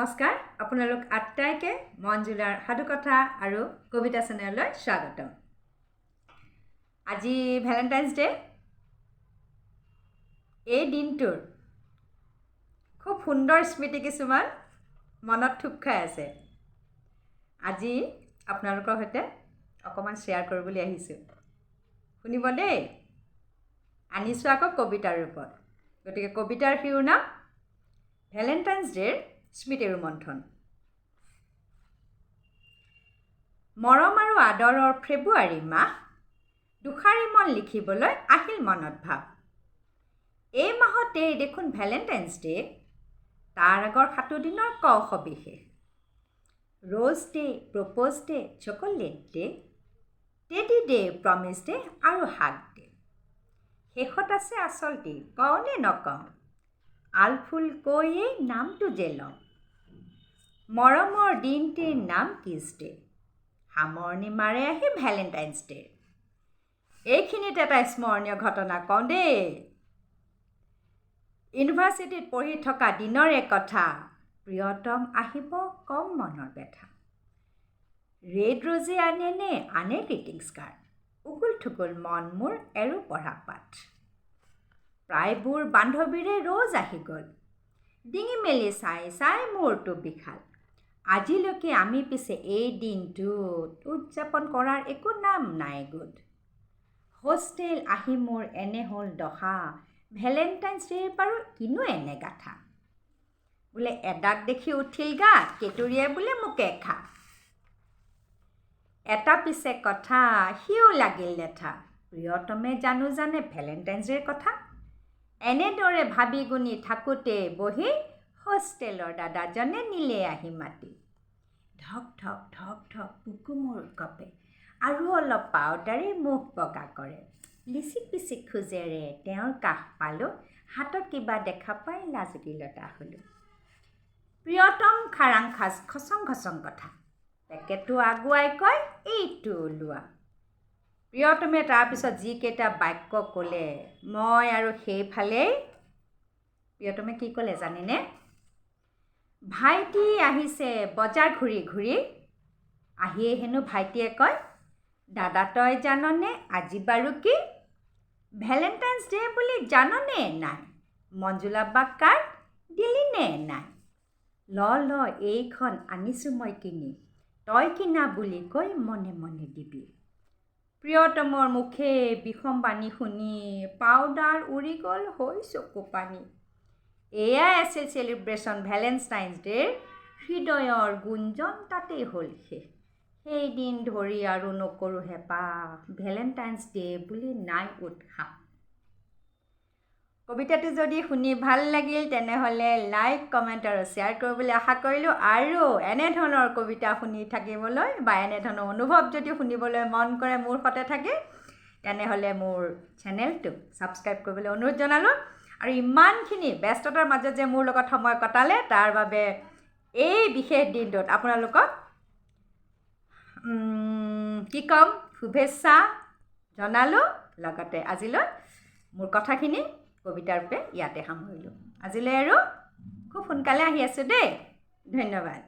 নমস্কাৰ আপোনালোক আটাইকে মঞ্জুলাৰ সাধুকথা আৰু কবিতা চেনেললৈ স্বাগতম। আজি ভ্যালেন্টাইন্স ডে। এই দিনটোৰ খুব সুন্দৰ স্মৃতি কিছুমান মনত থুপ খাই আছে। আজি আপোনালোকৰ সৈতে অকমান শ্বেয়াৰ কৰিবলৈ আহিছোঁ। শুনিব দেই। আনিছোঁ আকৌ কবিতাৰ ৰূপত। গতিকে কবিতাৰ শিৰোনাম ভ্যালেন্টাইন্স ডেৰ স্মৃতি ৰোমন্থন। মৰম আৰু আদৰৰ ফেব্ৰুৱাৰী মাহ, দুষাৰি মন লিখিবলৈ আহিল মনত ভাৱ। এই মাহতেই দেখোন ভ্যালেন্টাইন্স ডে, তাৰ আগৰ 7 দিনৰ কওঁ সবিশেষ। Rose day, propose day, chocolate day, teddy day, promise day আৰু হাগ ডে। শেষত আছে আচলটি, কওঁ নে নকওঁ, আলফুল কৈয়ে নামটো যে লওঁ। মৰমৰ দিনটিৰ নাম কিছ ডে, সামৰণি মাৰে আহি ভ্যালেন্টাইন্স ডে। এইখিনিত এটা স্মৰণীয় ঘটনা কওঁ দেই। ইউনিভাৰ্চিটিত পঢ়ি থকা দিনৰে কথা, প্ৰিয়তম আহিব কম মনৰ ব্যথা। ৰেড ৰ'জে আনে নে আনে গ্ৰিটিংছ কাৰ্ড, উগুল থুগুল মন মোৰ এৰো পঢ়া পাঠ। প্ৰায়বোৰ বান্ধৱীৰে ৰ'জ আহি গ'ল, ডিঙি মেলি চাই চাই মূৰটো বিষাল। আজিলৈকে আমি পিছে এই দিনটোত উদযাপন কৰাৰ একো নাম নাই গোট। হোষ্টেল আহি মোৰ এনে হ'ল দশা, ভ্যালেন্টাইন্স ডেৰ বাৰু কিনো এনে গাথা। বোলে এডাক দেখি উঠিল গাত, কেতুৰিয়ে বোলে মোকে খা। এটা পিছে কথা সিও লাগিল লেঠা, প্ৰিয়তমে জানে ভ্যালেন্টাইন্স ডেৰ কথা। এনেদৰে ভাবি গুণি থাকোঁতে বহি হোষ্টেলৰ দাদাজনে নিলে আহি মাতি। ধক ধক ধক ধক বুকু মোৰ কপে, আৰু অলপ পাউডাৰে মুখ বগা কৰে। লিচিক পিচিক খোজেৰে তেওঁৰ কাষ পালোঁ, হাতত কিবা দেখা পাই লাজুকীলতা হ'লোঁ। প্ৰিয়তম খাৰাং খাজ খচং খচং কথা, পেকেটটো আগুৱাই কয় এইটো লোৱা। প্ৰিয়তমে তাৰপিছত যিকেইটা বাক্য ক'লে, মই আৰু সেইফালেই। প্ৰিয়তমে কি ক'লে জানেনে? ভাইটি আহিছে বজাৰ ঘূৰি ঘূৰি, আহিয়ে হেনো ভাইটিয়ে কয়, দাদা তই জাননে আজি বাৰু কি? ভ্যালেন্টাইন্স ডে বুলি জাননে নাই? মঞ্জুলা বাক কাৰ্ড দিলি নে নাই? ল এইখন আনিছোঁ মই কিনি, তই কিনা বুলি কৈ মনে মনে দিবি। প্ৰিয়তমৰ মুখে বিষম বাণী শুনি পাউডাৰ উৰি গ'ল হৈ চকু পানী। এয়াই আছিল চেলিব্ৰেশ্যন ভ্যালেন্টাইন্স ডেৰ, হৃদয়ৰ গুঞ্জন তাতেই হ'ল শেষ। সেইদিন ধৰি আৰু নকৰোঁ হেঁপাহ, ভ্যালেন্টাইন্স ডে বুলি নাই উৎসাহ। কবিতাটো যদি শুনি ভাল লাগিল তেনেহ'লে লাইক, কমেণ্ট আৰু শ্বেয়াৰ কৰিবলৈ আশা কৰিলোঁ। আৰু এনেধৰণৰ কবিতা শুনি থাকিবলৈ বা এনেধৰণৰ অনুভৱ যদি শুনিবলৈ মন কৰে মোৰ সতে থাকে, তেনেহ'লে মোৰ চেনেলটো ছাবস্ক্ৰাইব কৰিবলৈ অনুৰোধ জনালোঁ। আৰু ইমানখিনি ব্যস্ততাৰ মাজত যে মোৰ লগত সময় কটালে, তাৰ বাবে এই বিশেষ দিনটোত আপোনালোকক কি ক'ম, শুভেচ্ছা জনালোঁ। লগতে আজিলৈ মোৰ কথাখিনি কবিতাৰ ৰূপে ইয়াতে সামৰিলোঁ। আজিলৈ আৰু খুব সোনকালে আহি আছোঁ দেই। ধন্যবাদ।